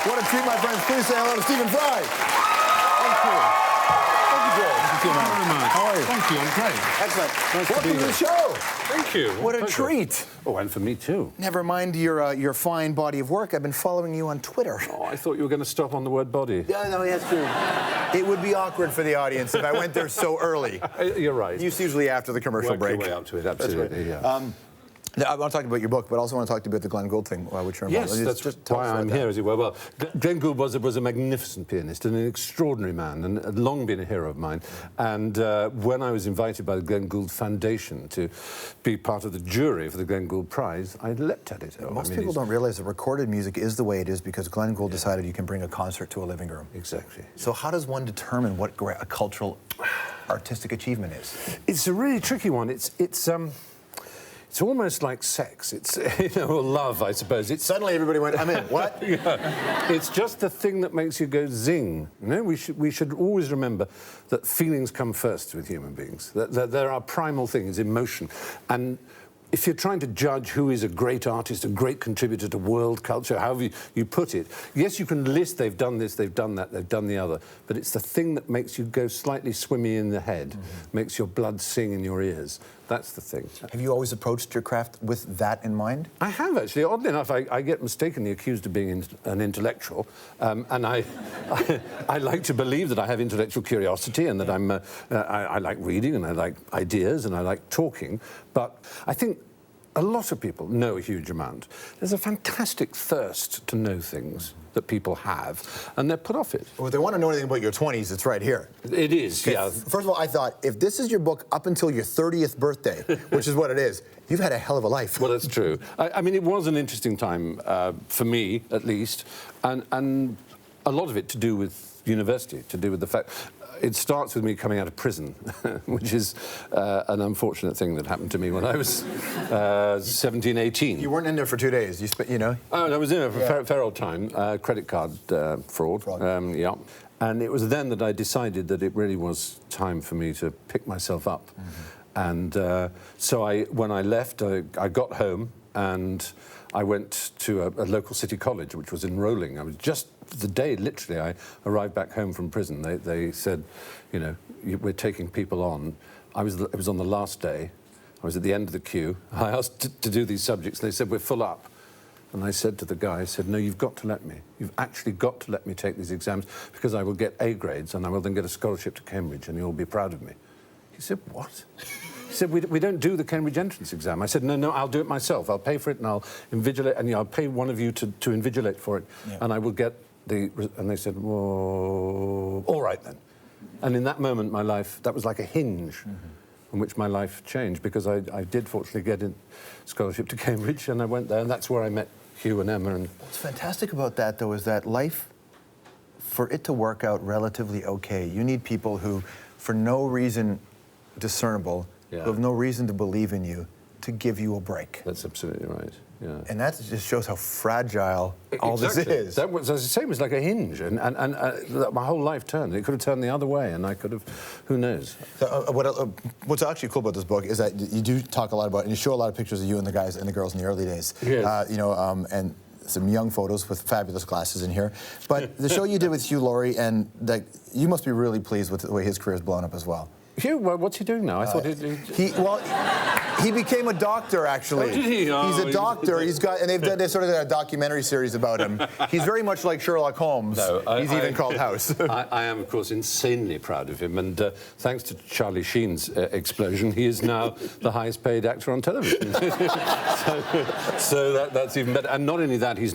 What a treat, my friends. Please say hello to Stephen Fry. Thank you. Thank you, George. Thank you very much. How are you? Thank you, I'm great. Excellent. Nice Welcome to be to the here. show. Thank you. What a Pleasure. treat. Oh, and for me too. Never mind your fine body of work. I've been following you on Twitter. Oh, I thought you were going to stop on the word body. Yeah, no, that's true. It would be awkward for the audience if I went there so early. You're right. It's usually after the commercial Work break. your way up to it, absolutely. That's Yeah. right. I want to talk about your book, but I also want to talk to you about the Glenn Gould thing, which you're involved Yes, in. that's Just tell why us about I'm that. here, as it were. Well, Glenn Gould was a magnificent pianist and an extraordinary man, and had long been a hero of mine. And when I was invited by the Glenn Gould Foundation to be part of the jury for the Glenn Gould Prize, I leapt at it. Most people don't realize that recorded music is the way it is because Glenn Gould decided you can bring a concert to a living room. Exactly. So how does one determine what a cultural, artistic achievement is? It's a really tricky one. It's almost like sex. It's, or love, I suppose. It's Suddenly everybody went, I'm in. What? Yeah. It's just the thing that makes you go zing. We should always remember that feelings come first with human beings. That there are primal things, emotion. And if you're trying to judge who is a great artist, a great contributor to world culture, however you put it, yes, you can list they've done this, they've done that, they've done the other, but it's the thing that makes you go slightly swimmy in the head, makes your blood sing in your ears. That's the thing. Have you always approached your craft with that in mind? I have, actually. Oddly enough, I get mistakenly accused of being an intellectual, and I like to believe that I have intellectual curiosity and that I like reading and I like ideas and I like talking, but I think a lot of people know a huge amount. There's a fantastic thirst to know things that people have, and they're put off it. Well, if they want to know anything about your 20s, it's right here. It is, yeah. First of all, I thought, if this is your book up until your 30th birthday, which is what it is, you've had a hell of a life. Well, that's true. I mean, it was an interesting time, for me, at least, and a lot of it to do with university, to do with the fact... It starts with me coming out of prison, which is an unfortunate thing that happened to me when I was 17, 18. You weren't in there for 2 days, you know? Oh, I was in there for a fair old time, credit card fraud. Yeah. And it was then that I decided that it really was time for me to pick myself up. And so when I left, I got home and I went to a local city college, which was enrolling. I was just the day, literally, I arrived back home from prison. They said, we're taking people on. It was on the last day. I was at the end of the queue. I asked to do these subjects, and they said, we're full up. And I said to the guy, I said, no, you've got to let me. You've actually got to let me take these exams because I will get A grades and I will then get a scholarship to Cambridge and you'll be proud of me. He said, what? He said, we don't do the Cambridge entrance exam. I said, no, I'll do it myself. I'll pay for it and I'll invigilate, and I'll pay one of you to invigilate for it, and I will get the... And they said, whoa, all right then. And in that moment, my life, that was like a hinge in which my life changed, because I did fortunately get a scholarship to Cambridge, and I went there, and that's where I met Hugh and Emma. And what's fantastic about that, though, is that life, for it to work out relatively okay, you need people who, for no reason discernible, who have no reason to believe in you, to give you a break. That's absolutely right, yeah. And that just shows how fragile all this is. That was, as I say, it was like a hinge, and my whole life turned. It could have turned the other way, and I could have, who knows. So, what's actually cool about this book is that you do talk a lot about, and you show a lot of pictures of you and the guys and the girls in the early days. Yes. And some young photos with fabulous glasses in here. But the show you did with Hugh Laurie, and you must be really pleased with the way his career has blown up as well. Hugh, what's he doing now? I thought he became a doctor, actually. Oh, did he? Oh, he's a doctor. And they've done sort of a documentary series about him. He's very much like Sherlock Holmes. He's even called House. I am, of course, insanely proud of him, and thanks to Charlie Sheen's explosion, he is now the highest-paid actor on television. so that's even better. And not only that, he's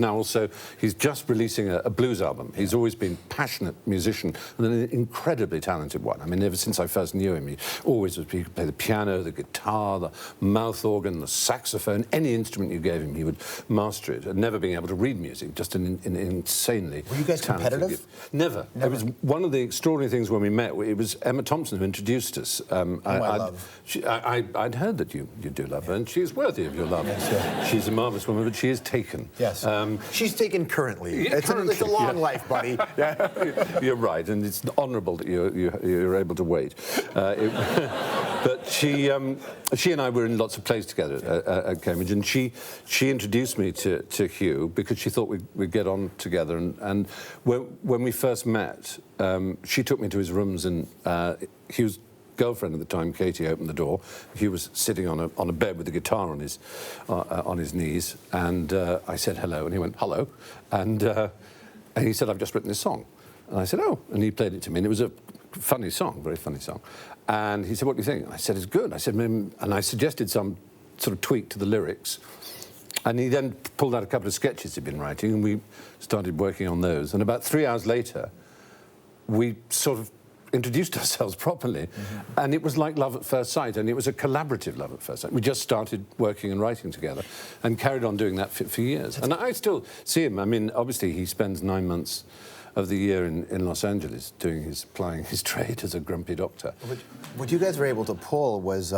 just releasing a blues album. He's always been a passionate musician and an incredibly talented one. I mean, ever since I first knew him, he always was. He could play the piano, the guitar, the mouth organ, the saxophone, any instrument you gave him, he would master it. And never being able to read music, just an insanely Were you guys competitive? Gift. Never. It was one of the extraordinary things when we met. It was Emma Thompson who introduced us. I'd heard that you do love her, and she is worthy of your love. Yes, she's a marvellous woman, but she is taken. Yes. She's taken currently. It's a long life, buddy. You're right, and it's honourable that you're able to wait. But she and I were in lots of plays together at Cambridge, and she introduced me to Hugh because she thought we'd get on together. And when we first met, she took me to his rooms, and Hugh's girlfriend at the time, Katie, opened the door. Hugh was sitting on a bed with a guitar on his knees, and I said hello, and he went hello, and he said, I've just written this song. And I said, oh, and he played it to me, and it was a funny song, very funny song. And he said, what do you think? And I said, it's good. I said, and I suggested some sort of tweak to the lyrics. And he then pulled out a couple of sketches he'd been writing, and we started working on those. And about 3 hours later, we sort of introduced ourselves properly. And it was like love at first sight, and it was a collaborative love at first sight. We just started working and writing together and carried on doing that for years. And I still see him. I mean, obviously, he spends 9 months of the year in Los Angeles plying his trade as a grumpy doctor. What you guys were able to pull was,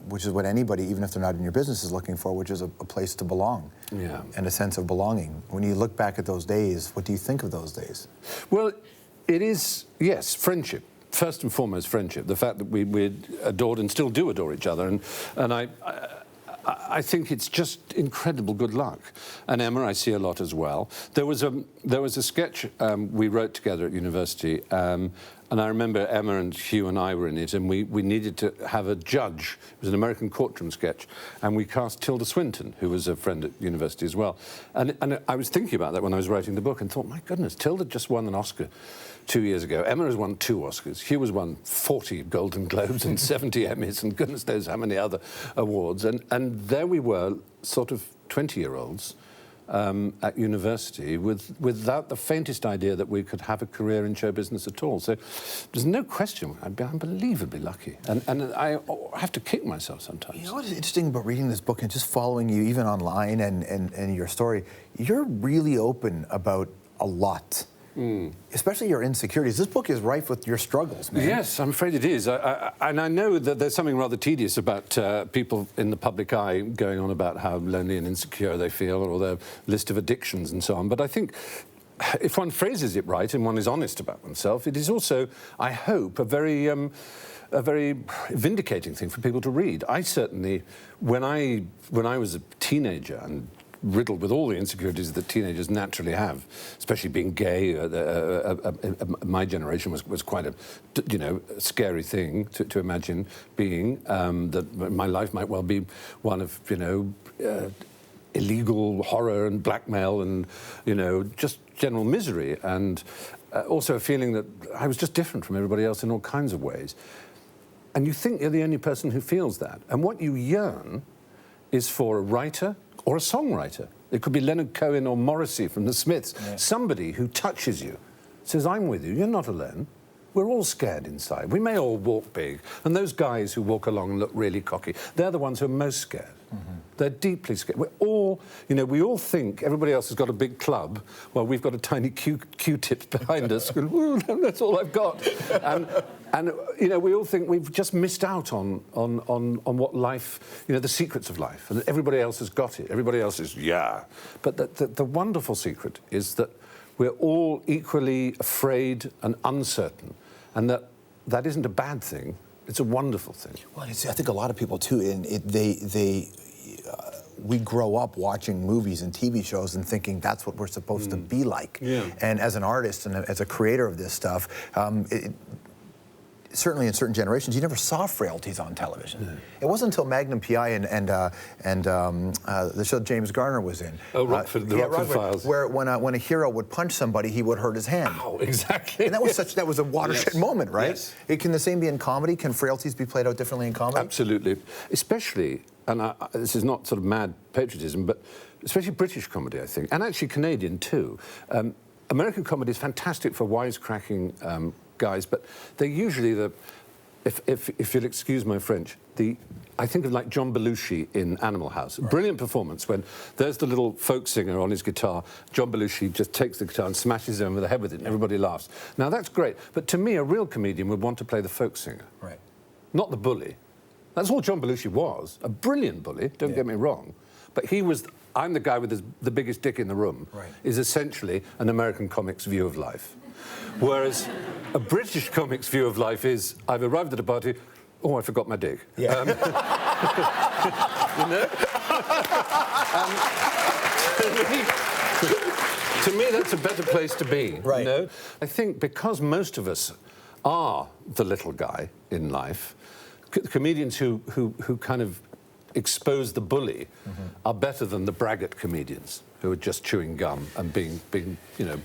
which is what anybody, even if they're not in your business, is looking for, which is a place to belong. Yeah. And a sense of belonging. When you look back at those days, what do you think of those days? Well, it is, yes, friendship. First and foremost, friendship. The fact that we adored and still do adore each other. And I think it's just incredible good luck. And Emma, I see a lot as well. There was a sketch we wrote together at university, and I remember Emma and Hugh and I were in it, and we needed to have a judge. It was an American courtroom sketch, and we cast Tilda Swinton, who was a friend at university as well. And I was thinking about that when I was writing the book, and thought, my goodness, Tilda just won an Oscar 2 years ago. Emma has won 2 Oscars. Hugh has won 40 Golden Globes and 70 Emmys and goodness knows how many other awards. And there we were, sort of 20-year-olds at university without the faintest idea that we could have a career in show business at all. So there's no question I'd be unbelievably lucky. And I have to kick myself sometimes. You know what is interesting about reading this book and just following you even online and your story? You're really open about a lot. Especially your insecurities. This book is rife with your struggles, man. Yes, I'm afraid it is. And I know that there's something rather tedious about people in the public eye going on about how lonely and insecure they feel, or their list of addictions and so on. But I think if one phrases it right and one is honest about oneself, it is also, I hope, a very vindicating thing for people to read. I certainly, when I was a teenager and riddled with all the insecurities that teenagers naturally have, especially being gay. My generation was quite a, scary thing to imagine being. That my life might well be one of, illegal horror and blackmail and, just general misery, and also a feeling that I was just different from everybody else in all kinds of ways. And you think you're the only person who feels that. And what you yearn is for a writer or a songwriter. It could be Leonard Cohen or Morrissey from the Smiths. Yeah. Somebody who touches you, says, I'm with you, you're not alone. We're all scared inside. We may all walk big. And those guys who walk along and look really cocky, they're the ones who are most scared. They're deeply scared. We're all, we all think everybody else has got a big club while we've got a tiny Q-tips behind us. Going, that's all I've got. And we all think we've just missed out on what life, the secrets of life. And everybody else has got it. Everybody else is, yeah. But the wonderful secret is that we're all equally afraid and uncertain. And that isn't a bad thing. It's a wonderful thing. Well, I think a lot of people, too, we grow up watching movies and TV shows and thinking that's what we're supposed to be like. Yeah. And as an artist and as a creator of this stuff, certainly in certain generations, you never saw frailties on television. Yeah. It wasn't until Magnum P.I. and the show James Garner was in. Oh, Rockford, the Rockford Files. Where when a hero would punch somebody, he would hurt his hand. Oh, exactly. And that was a watershed moment, right? Yes. Can the same be in comedy? Can frailties be played out differently in comedy? Absolutely. Especially, and this is not sort of mad patriotism, but especially British comedy, I think, and actually Canadian too. American comedy is fantastic for wisecracking guys, but they're usually if you'll excuse my French, I think of like John Belushi in Animal House. Right. Brilliant performance when there's the little folk singer on his guitar. John Belushi just takes the guitar and smashes him over the head with it, and everybody laughs. Now that's great, but to me, a real comedian would want to play the folk singer, right? Not the bully. That's all John Belushi was. A brilliant bully. Don't get me wrong, but he was. I'm the guy with the biggest dick in the room. Right. Is essentially an American comic's view of life. Whereas a British comic's view of life is, I've arrived at a party, oh, I forgot my dick. Yeah. You know? To me, that's a better place to be. Right. You know? I think because most of us are the little guy in life, comedians who kind of expose the bully are better than the braggart comedians who are just chewing gum and being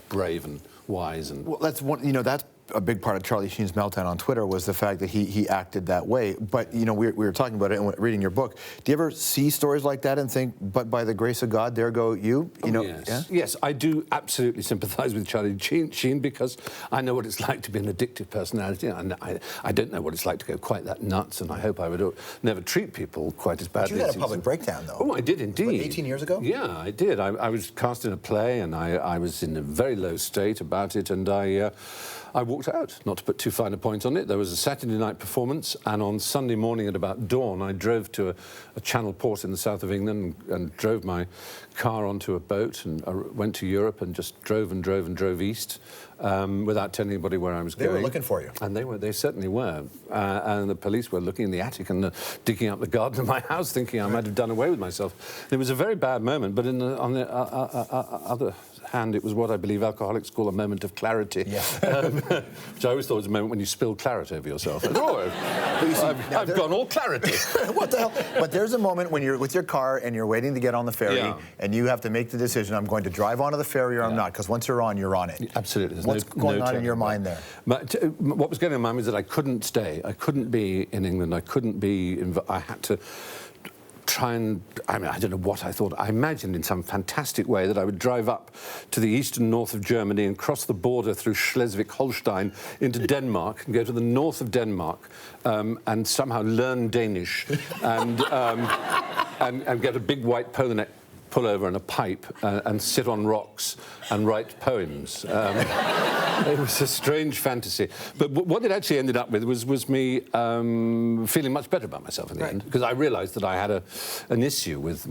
brave and wise and. Well, that's one. That's a big part of Charlie Sheen's meltdown on Twitter was the fact that he acted that way. But we were talking about it and reading your book. Do you ever see stories like that and think, but by the grace of God, there go you? Yes. Yeah? Yes, I do absolutely sympathise with Charlie Sheen because I know what it's like to be an addictive personality. And I don't know what it's like to go quite that nuts, and I hope I would never treat people quite as badly. But you had a public breakdown, though. Oh, I did indeed. What, 18 years ago? Yeah, I did. I was cast in a play, and I was in a very low state about it, and I walked out, not to put too fine a point on it. There was a Saturday night performance, and on Sunday morning at about dawn, I drove to a channel port in the south of England and drove my car onto a boat and went to Europe and just drove and drove and drove east without telling anybody where I was going. They were looking for you. And they certainly were. And the police were looking in the attic and digging up the garden of my house, thinking I might have done away with myself. It was a very bad moment, but on the other hand, it was what I believe alcoholics call a moment of clarity, which I always thought was a moment when you spill claret over yourself. I've gone all clarity. What the hell? But there's a moment when you're with your car and you're waiting to get on the ferry, and you have to make the decision, I'm going to drive onto the ferry or I'm not, because once you're on it. Absolutely. What's going on in your mind there? But what was going on in my mind was that I couldn't stay. I couldn't be in England. I couldn't be... I had to try and... I don't know what I thought. I imagined in some fantastic way that I would drive up to the eastern north of Germany and cross the border through Schleswig-Holstein into Denmark and go to the north of Denmark and somehow learn Danish and get a big white polo neck pullover and a pipe and sit on rocks and write poems. It was a strange fantasy. But what it actually ended up with was me feeling much better about myself in the end, because I realised that I had an issue with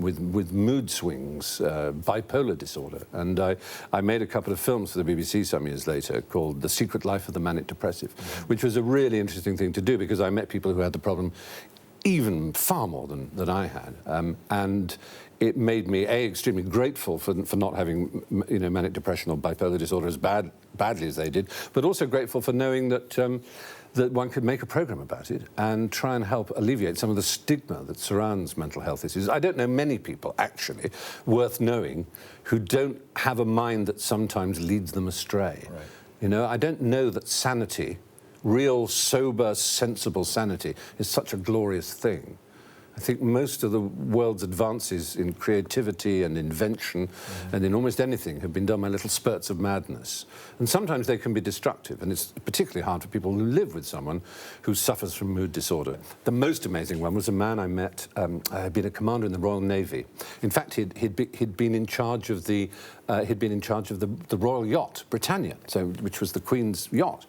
mood swings, bipolar disorder. And I made a couple of films for the BBC some years later called The Secret Life of the Manic Depressive, which was a really interesting thing to do because I met people who had the problem even far more than I had. And it made me, extremely grateful for not having, manic depression or bipolar disorder as badly as they did, but also grateful for knowing that that one could make a programme about it and try and help alleviate some of the stigma that surrounds mental health issues. I don't know many people, actually, worth knowing, who don't have a mind that sometimes leads them astray. Right. I don't know that sanity, real, sober, sensible sanity, is such a glorious thing. I think most of the world's advances in creativity and invention and in almost anything have been done by little spurts of madness. And sometimes they can be destructive, and it's particularly hard for people who live with someone who suffers from mood disorder. The most amazing one was a man I met, had been a commander in the Royal Navy. In fact, he'd been in charge of the Royal Yacht, Britannia, which was the Queen's yacht.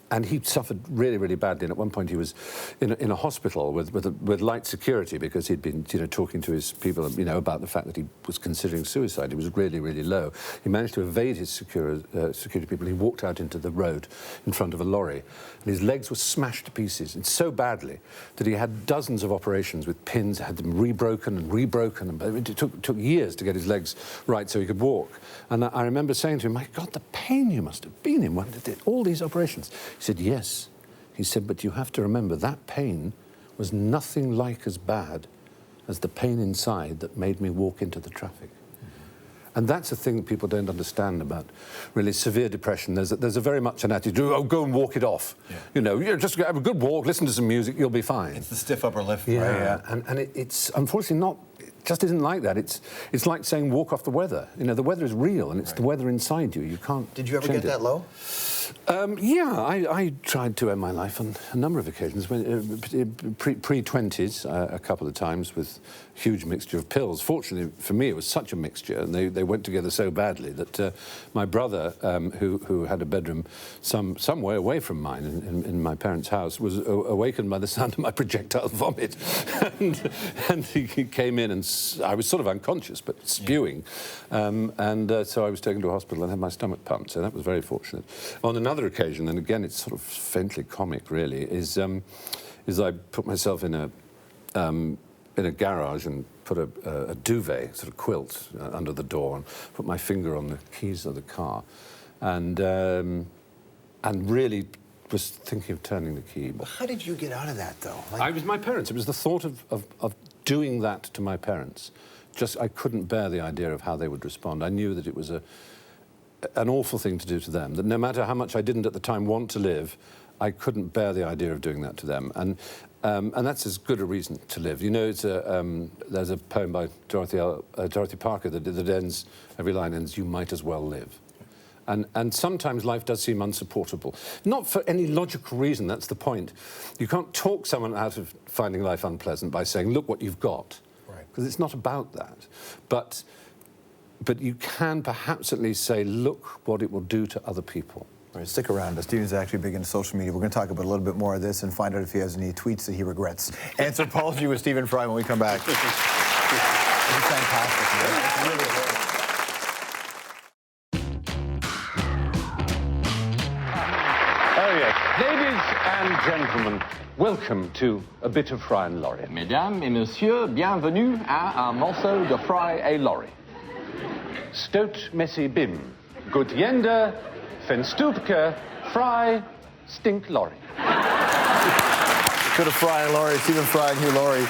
And he suffered really, really badly. And at one point he was in a hospital with light security because he'd been, talking to his people, about the fact that he was considering suicide. He was really, really low. He managed to evade his security people. He walked out into the road in front of a lorry, and his legs were smashed to pieces, and so badly that he had dozens of operations with pins, had them rebroken, and it took years to get his legs right so he could walk. And I remember saying to him, my God, the pain you must have been in when you did all these operations. He said, yes. He said, but you have to remember that pain was nothing like as bad as the pain inside that made me walk into the traffic. And that's a thing that people don't understand about really severe depression. There's a very much an attitude, oh, go and walk it off. Yeah. Just have a good walk, listen to some music, you'll be fine. It's the stiff upper lip. Yeah. And it's unfortunately not, it just isn't like that. It's like saying walk off the weather. The weather is real, and it's the weather inside you. You can't Did you ever change get that low? Yeah, I tried to end my life on a number of occasions. Pre-20s, a couple of times with huge mixture of pills. Fortunately for me, it was such a mixture, and they went together so badly that my brother, who had a bedroom some way away from mine in my parents' house, was awakened by the sound of my projectile vomit, and he came in, and I was sort of unconscious but spewing, so I was taken to a hospital and had my stomach pumped. So that was very fortunate. On another occasion, and again it's sort of faintly comic really, is I put myself in a garage and put a duvet, sort of quilt, under the door, and put my finger on the keys of the car, and really was thinking of turning the key. Well, how did you get out of that, though? I was my parents. It was the thought of doing that to my parents. Just, I couldn't bear the idea of how they would respond. I knew that it was an awful thing to do to them, that no matter how much I didn't at the time want to live, I couldn't bear the idea of doing that to them. And that's as good a reason to live. You know, there's a poem by Dorothy Parker that ends, every line ends, "You might as well live." And sometimes life does seem unsupportable. Not for any logical reason, that's the point. You can't talk someone out of finding life unpleasant by saying, look what you've got. Because it's not about that. But you can perhaps at least say, look what it will do to other people. All right, stick around. Stephen's actually big into social media. We're going to talk about a little bit more of this and find out if he has any tweets that he regrets. Anthropology with Stephen Fry when we come back. This is fantastic, man. It's really hilarious. Oh, yes. Ladies and gentlemen, welcome to A Bit of Fry and Laurie. Mesdames et messieurs, bienvenue à un morceau de Fry et Laurie. Stoot Messi Bim, Gut Yender, Fenstupke, Fry, Stink Laurie. Good of Fry and Laurie, Stephen Fry and Hugh Laurie.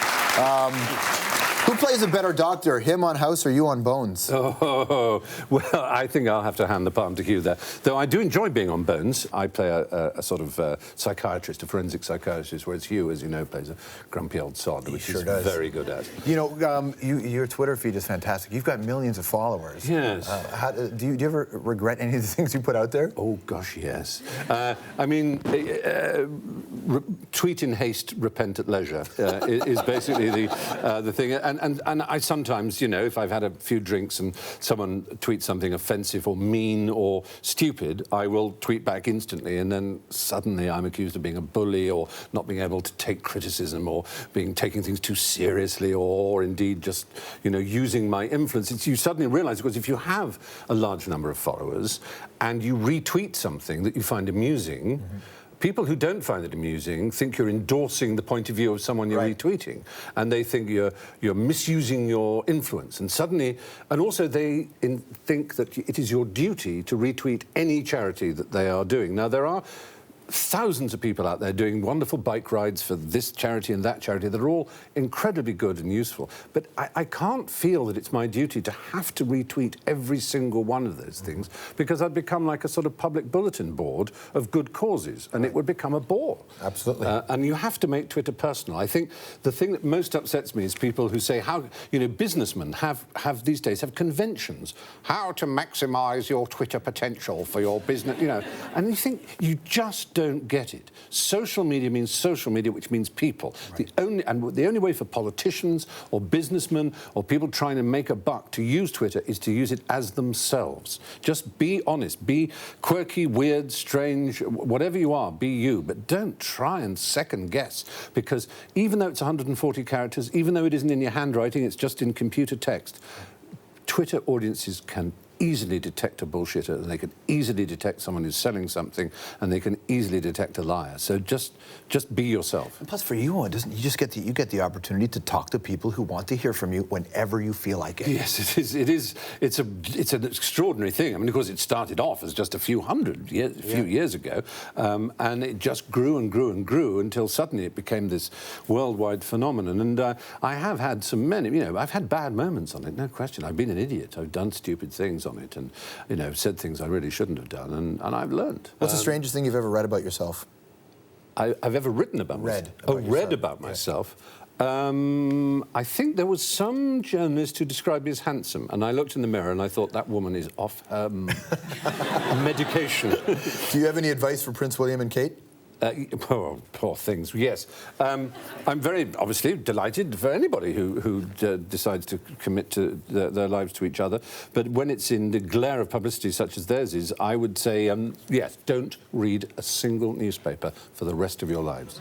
Who plays a better doctor, him on House or you on Bones? Oh, well, I think I'll have to hand the palm to Hugh there. Though I do enjoy being on Bones. I play a sort of psychiatrist, a forensic psychiatrist, whereas Hugh, as you know, plays a grumpy old sod, which he's very good at. You know, your Twitter feed is fantastic. You've got millions of followers. Yes. Do you ever regret any of the things you put out there? Oh, gosh, yes. I mean, tweet in haste, repent at leisure is basically the thing. And I sometimes, you know, if I've had a few drinks and someone tweets something offensive or mean or stupid, I will tweet back instantly, and then suddenly I'm accused of being a bully or not being able to take criticism or taking things too seriously or indeed just, you know, using my influence. You suddenly realise, because if you have a large number of followers and you retweet something that you find amusing, people who don't find it amusing think you're endorsing the point of view of someone you're retweeting, and they think you're misusing your influence. And suddenly, and also they think that it is your duty to retweet any charity that they are doing. Now, there are thousands of people out there doing wonderful bike rides for this charity and that charity that are all incredibly good and useful. But I can't feel that it's my duty to have to retweet every single one of those things, because I'd become like a sort of public bulletin board of good causes, and it would become a bore. Absolutely. And you have to make Twitter personal. I think the thing that most upsets me is people who say, how, you know, businessmen have these days have conventions, how to maximise your Twitter potential for your business, you know, and you think you just don't get it. Social media means social media, which means people. The only way for politicians or businessmen or people trying to make a buck to use Twitter is to use it as themselves. Just be honest, be quirky, weird, strange, whatever you are, be you, but don't try and second guess, because even though it's 140 characters, even though it isn't in your handwriting, it's just in computer text, Twitter audiences can easily detect a bullshitter, and they can easily detect someone who's selling something, and they can easily detect a liar. So just be yourself. And plus, for you, you just get the opportunity to talk to people who want to hear from you whenever you feel like it. Yes, it is. It's an extraordinary thing. I mean, of course, it started off as just a few years ago, and it just grew and grew and grew until suddenly it became this worldwide phenomenon. And I have had I've had bad moments on it, no question. I've been an idiot. I've done stupid things on it, and, you know, said things I really shouldn't have done, and I've learned. What's the strangest thing you've ever read about yourself? I've ever written about myself? Read about myself. I think there was some journalist who described me as handsome, and I looked in the mirror and I thought, that woman is off her medication. Do you have any advice for Prince William and Kate? Poor things, yes. I'm very, obviously, delighted for anybody who decides to commit to their lives to each other. But when it's in the glare of publicity such as theirs is, I would say, yes, don't read a single newspaper for the rest of your lives.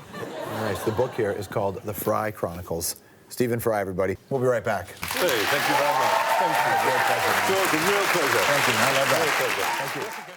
Nice. The book here is called The Fry Chronicles. Stephen Fry, everybody. We'll be right back. Hey, thank you very much. Thank you. Real pleasure. George, a real pleasure. Thank you. I love that. Real pleasure. Thank you.